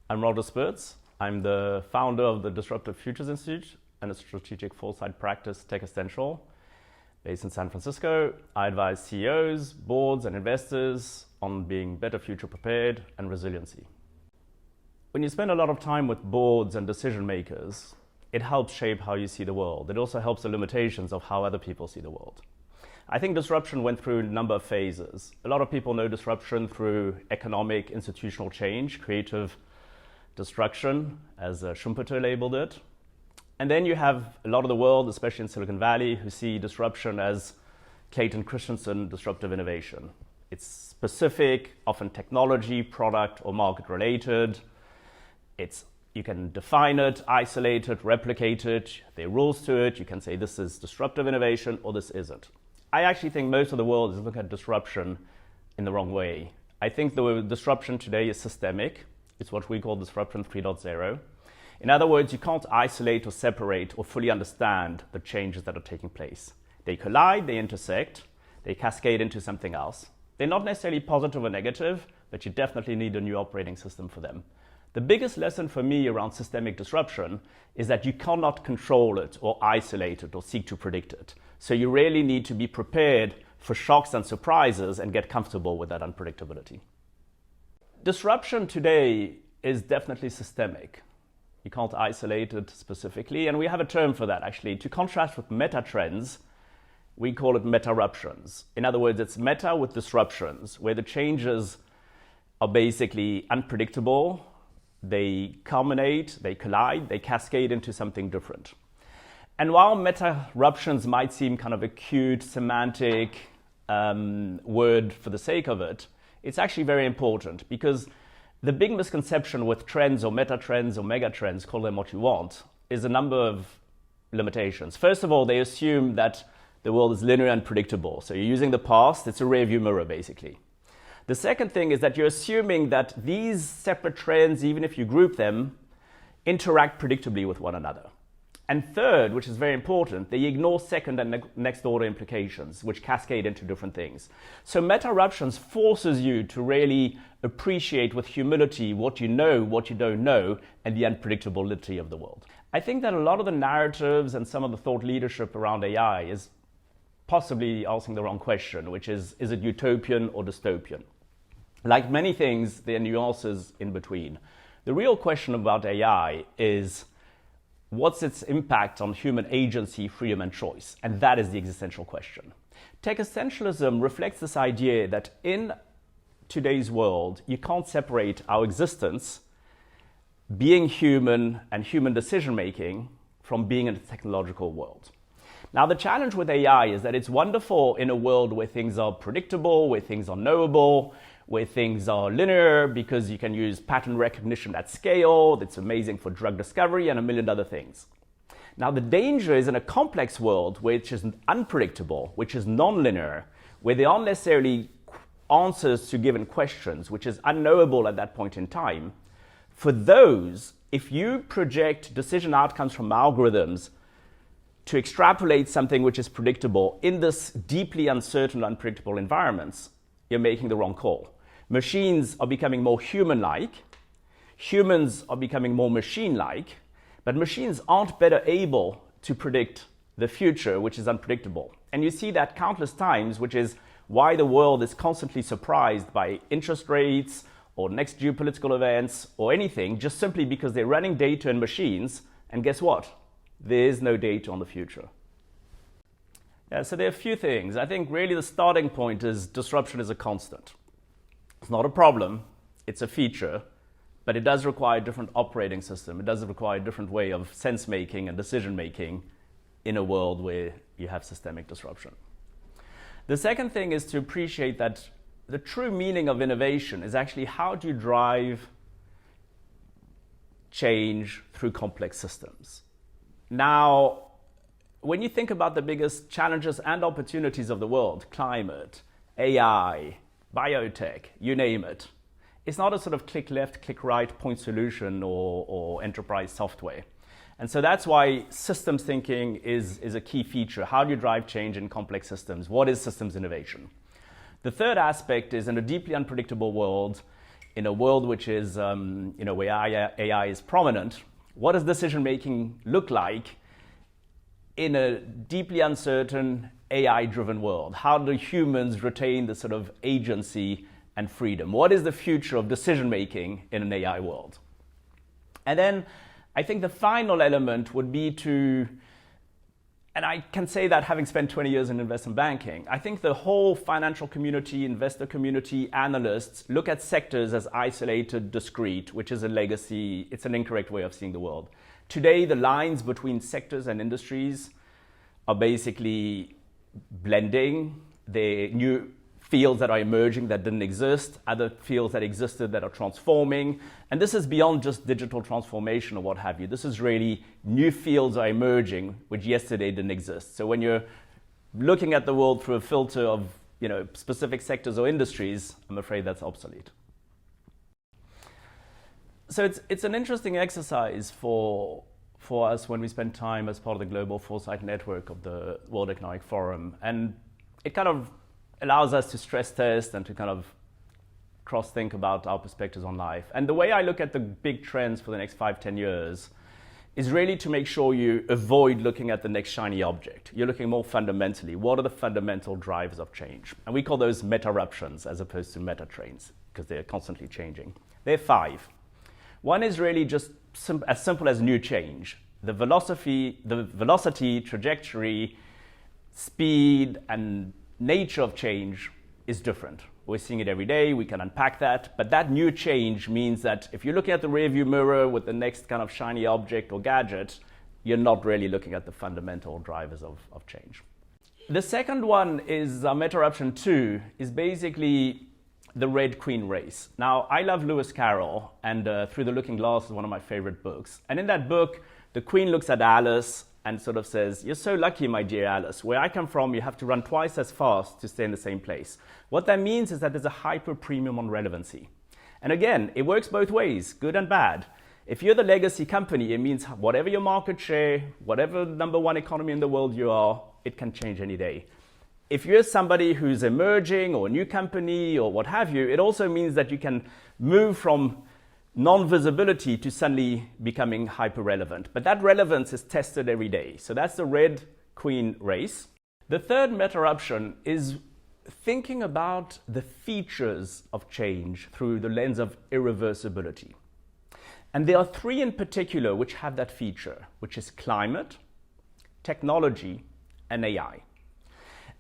I'm Roger Spitz. I'm the founder of the Disruptive Futures Institute and a strategic foresight practice, Tech Essential, based in San Francisco. I advise CEOs, boards, and investors on being better future prepared and resiliency. When you spend a lot of time with boards and decision makers, it helps shape how you see the world. It also helps the limitations of how other people see the world. I think disruption went through a number of phases. A lot of people know disruption through economic, institutional change, creative destruction, as Schumpeter labeled it. And then you have a lot of the world, especially in Silicon Valley, who see disruption as Clayton Christensen disruptive innovation. It's specific, often technology, product, or market related. You can define it, isolate it, replicate it. There are rules to it. You can say this is disruptive innovation or this isn't. I actually think most of the world is looking at disruption in the wrong way. I think the disruption today is systemic. It's what we call disruption 3.0. In other words, you can't isolate or separate or fully understand the changes that are taking place. They collide, they intersect, they cascade into something else. They're not necessarily positive or negative, but you definitely need a new operating system for them. The biggest lesson for me around systemic disruption is that you cannot control it or isolate it or seek to predict it. So you really need to be prepared for shocks and surprises and get comfortable with that unpredictability. Disruption today is definitely systemic. You can't isolate it specifically, and we have a term for that actually. To contrast with meta trends, we call it metaruptions. In other words, it's meta with disruptions, where the changes are basically unpredictable. They culminate, they collide, they cascade into something different. And while metaruptions might seem kind of a cute, semantic word for the sake of it, it's actually very important, because the big misconception with trends or meta trends or mega trends, call them what you want, is a number of limitations. First of all, they assume that the world is linear and predictable. So you're using the past, it's a rear view mirror basically. The second thing is that you're assuming that these separate trends, even if you group them, interact predictably with one another. And third, which is very important, they ignore second and next order implications, which cascade into different things. So metaruptions forces you to really appreciate with humility what you know, what you don't know, and the unpredictability of the world. I think that a lot of the narratives and some of the thought leadership around AI is possibly asking the wrong question, which is it utopian or dystopian? Like many things, there are nuances in between. The real question about AI is, what's its impact on human agency, freedom, and choice? And that is the existential question. Tech essentialism reflects this idea that in today's world, you can't separate our existence, being human and human decision-making, from being in a technological world. Now, the challenge with AI is that it's wonderful in a world where things are predictable, where things are knowable, where things are linear, because you can use pattern recognition at scale. That's amazing for drug discovery and a million other things. Now, the danger is in a complex world which is unpredictable, which is non-linear, where there aren't necessarily answers to given questions, which is unknowable at that point in time. For those, if you project decision outcomes from algorithms to extrapolate something which is predictable in this deeply uncertain, unpredictable environments, you're making the wrong call. Machines are becoming more human-like. Humans are becoming more machine-like. But machines aren't better able to predict the future, which is unpredictable. And you see that countless times, which is why the world is constantly surprised by interest rates or next geopolitical events or anything, just simply because they're running data in machines. And guess what? There is no data on the future. Yeah, so there are a few things. I think really the starting point is disruption is a constant. It's not a problem, it's a feature, but it does require a different operating system. It does require a different way of sense-making and decision-making in a world where you have systemic disruption. The second thing is to appreciate that the true meaning of innovation is actually how do you drive change through complex systems. Now, when you think about the biggest challenges and opportunities of the world, climate, AI, biotech, you name it, it's not a sort of click left, click right point solution or enterprise software. And so that's why systems thinking is a key feature. How do you drive change in complex systems? What is systems innovation? The third aspect is, in a deeply unpredictable world, in a world which is, where AI is prominent, what does decision making look like in a deeply uncertain AI-driven world? How do humans retain the sort of agency and freedom? What is the future of decision making in an AI world? And then I think the final element would be to, and I can say that having spent 20 years in investment banking, I think the whole financial community, investor community, analysts look at sectors as isolated, discrete, which is a legacy. It's an incorrect way of seeing the world. Today, the lines between sectors and industries are basically blending. They're new fields that are emerging that didn't exist, other fields that existed that are transforming. And this is beyond just digital transformation or what have you. This is really new fields are emerging, which yesterday didn't exist. So when you're looking at the world through a filter of specific sectors or industries, I'm afraid that's obsolete. So it's an interesting exercise for us when we spend time as part of the global foresight network of the World Economic Forum. And it kind of allows us to stress test and to kind of cross-think about our perspectives on life. And the way I look at the big trends for the next 5-10 years is really to make sure you avoid looking at the next shiny object. You're looking more fundamentally. What are the fundamental drivers of change? And we call those metaruptions as opposed to meta trains because they're constantly changing. There are 5. One is really just as simple as new change. The velocity, trajectory, speed, and nature of change is different. We're seeing it every day, we can unpack that, but that new change means that if you're looking at the rearview mirror with the next kind of shiny object or gadget, you're not really looking at the fundamental drivers of change. The second one is metaruption 2, is basically the Red Queen race. Now, I love Lewis Carroll, and Through the Looking Glass is one of my favorite books. And in that book, the Queen looks at Alice and sort of says, "You're so lucky, my dear Alice. Where I come from, you have to run twice as fast to stay in the same place." What that means is that there's a hyper premium on relevancy. And again, it works both ways, good and bad. If you're the legacy company, it means whatever your market share, whatever number one economy in the world you are, it can change any day. If you're somebody who's emerging or a new company or what have you, it also means that you can move from non-visibility to suddenly becoming hyper-relevant. But that relevance is tested every day. So that's the Red Queen race. The third metaruption is thinking about the features of change through the lens of irreversibility. And there are 3 in particular which have that feature, which is climate, technology, and AI.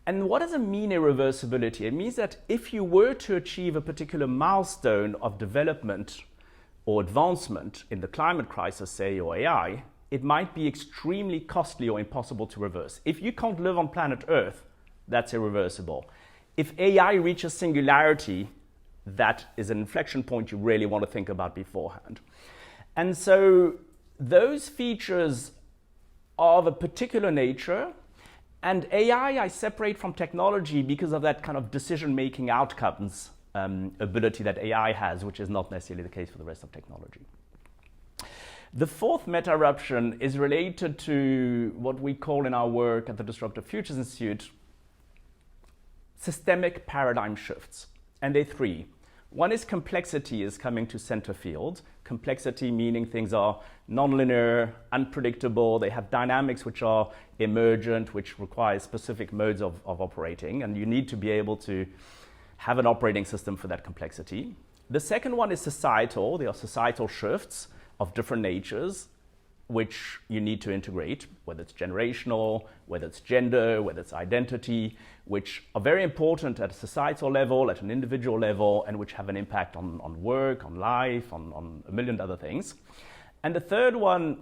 And what does it mean, irreversibility? It means that if you were to achieve a particular milestone of development or advancement in the climate crisis, say, or AI, it might be extremely costly or impossible to reverse. If you can't live on planet Earth, that's irreversible. If AI reaches singularity, that is an inflection point you really want to think about beforehand. And so those features are of a particular nature, and AI I separate from technology because of that kind of decision-making outcomes ability that AI has, which is not necessarily the case for the rest of technology. The fourth metaruption is related to what we call in our work at the Disruptive Futures Institute systemic paradigm shifts. And they're 3. One is complexity is coming to center field. Complexity meaning things are nonlinear, unpredictable, they have dynamics which are emergent, which require specific modes of operating, and you need to be able to have an operating system for that complexity. The second one is societal. There are societal shifts of different natures which you need to integrate, whether it's generational, whether it's gender, whether it's identity, which are very important at a societal level, at an individual level, and which have an impact on work, on life, on a million other things. And the third one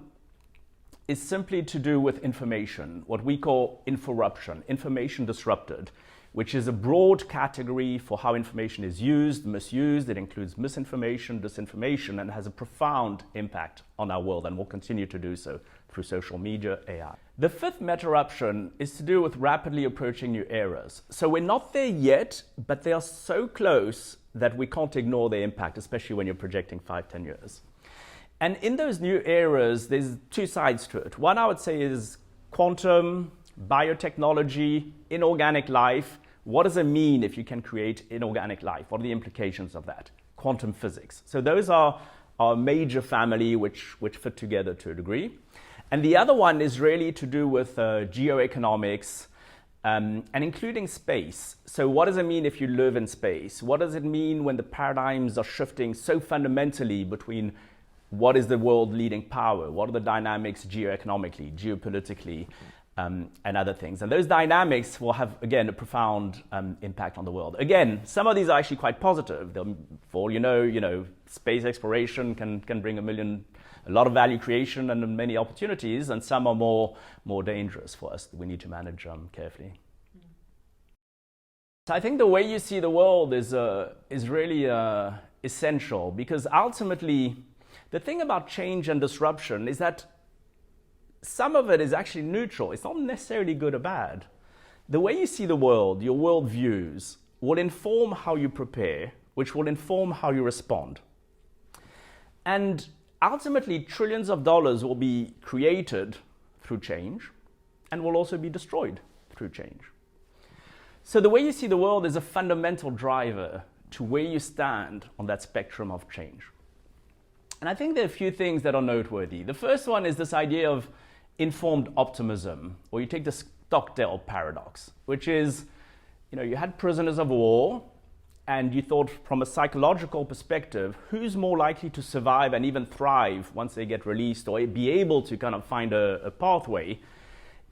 is simply to do with information, what we call inforuption, information disrupted, which is a broad category for how information is used, misused. It includes misinformation, disinformation, and has a profound impact on our world and will continue to do so through social media, AI. The fifth metaruption is to do with rapidly approaching new eras. So we're not there yet, but they are so close that we can't ignore their impact, especially when you're projecting 5-10 years. And in those new eras, there's 2 sides to it. One I would say is quantum, biotechnology, inorganic life. What does it mean if you can create inorganic life? What are the implications of that? quantum physics. So those are our major family which fit together to a degree. And the other one is really to do with geoeconomics, and including space. So what does it mean if you live in space? What does it mean when the paradigms are shifting so fundamentally between what is the world leading power? What are the dynamics geoeconomically, geopolitically, and other things? And those dynamics will have, again, a profound impact on the world. Again, some of these are actually quite positive. For all you know, space exploration can bring a lot of value creation and many opportunities, and some are more dangerous for us that we need to manage carefully. So I think the way you see the world is really essential, because ultimately the thing about change and disruption is that some of it is actually neutral. It's not necessarily good or bad. The way you see the world, your world views, will inform how you prepare, which will inform how you respond. And ultimately, trillions of dollars will be created through change and will also be destroyed through change. So the way you see the world is a fundamental driver to where you stand on that spectrum of change. And I think there are a few things that are noteworthy. The first one is this idea of informed optimism, or you take the Stockdale paradox, which is, you had prisoners of war, and you thought from a psychological perspective, who's more likely to survive and even thrive once they get released or be able to kind of find a pathway?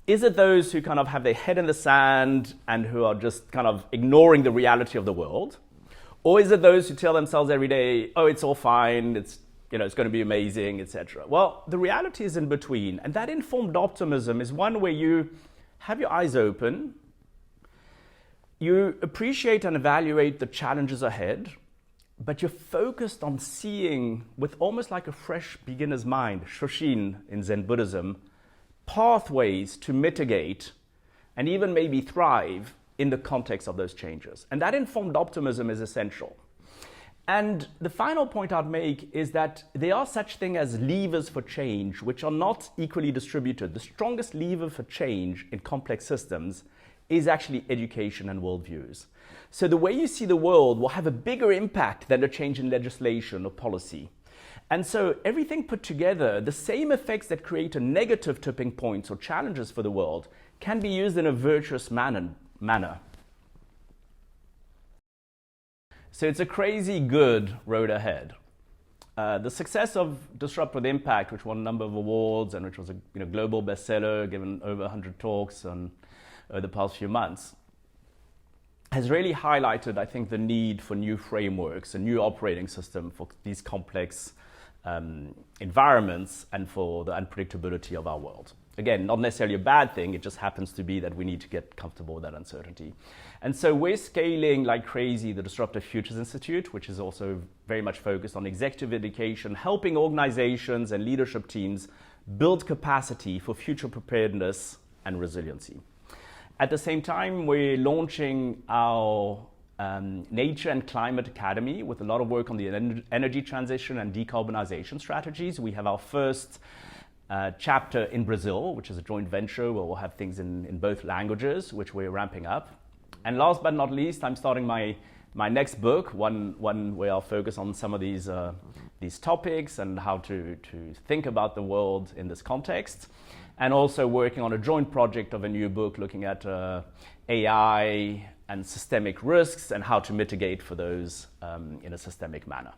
Is it those who kind of have their head in the sand and who are just kind of ignoring the reality of the world? Or is it those who tell themselves every day, oh, it's all fine, it's going to be amazing, etc.? Well, the reality is in between. And that informed optimism is one where you have your eyes open, you appreciate and evaluate the challenges ahead, but you're focused on seeing with almost like a fresh beginner's mind, Shoshin in Zen Buddhism, pathways to mitigate and even maybe thrive in the context of those changes. And that informed optimism is essential. And the final point I'd make is that there are such things as levers for change, which are not equally distributed. The strongest lever for change in complex systems is actually education and worldviews. So the way you see the world will have a bigger impact than a change in legislation or policy. And so everything put together, the same effects that create a negative tipping points or challenges for the world can be used in a virtuous manner. So it's a crazy good road ahead. The success of Disrupt with Impact, which won a number of awards and which was a global bestseller, given over 100 talks over the past few months, has really highlighted, I think, the need for new frameworks, a new operating system for these complex environments and for the unpredictability of our world. Again, not necessarily a bad thing, it just happens to be that we need to get comfortable with that uncertainty. And so we're scaling like crazy the Disruptive Futures Institute, which is also very much focused on executive education, helping organizations and leadership teams build capacity for future preparedness and resiliency. At the same time, we're launching our Nature and Climate Academy with a lot of work on the energy transition and decarbonization strategies. We have our first chapter in Brazil, which is a joint venture where we'll have things in both languages, which we're ramping up. And last but not least, I'm starting my next book, one where I'll focus on some of these topics and how to think about the world in this context. And also working on a joint project of a new book looking at AI and systemic risks and how to mitigate for those in a systemic manner.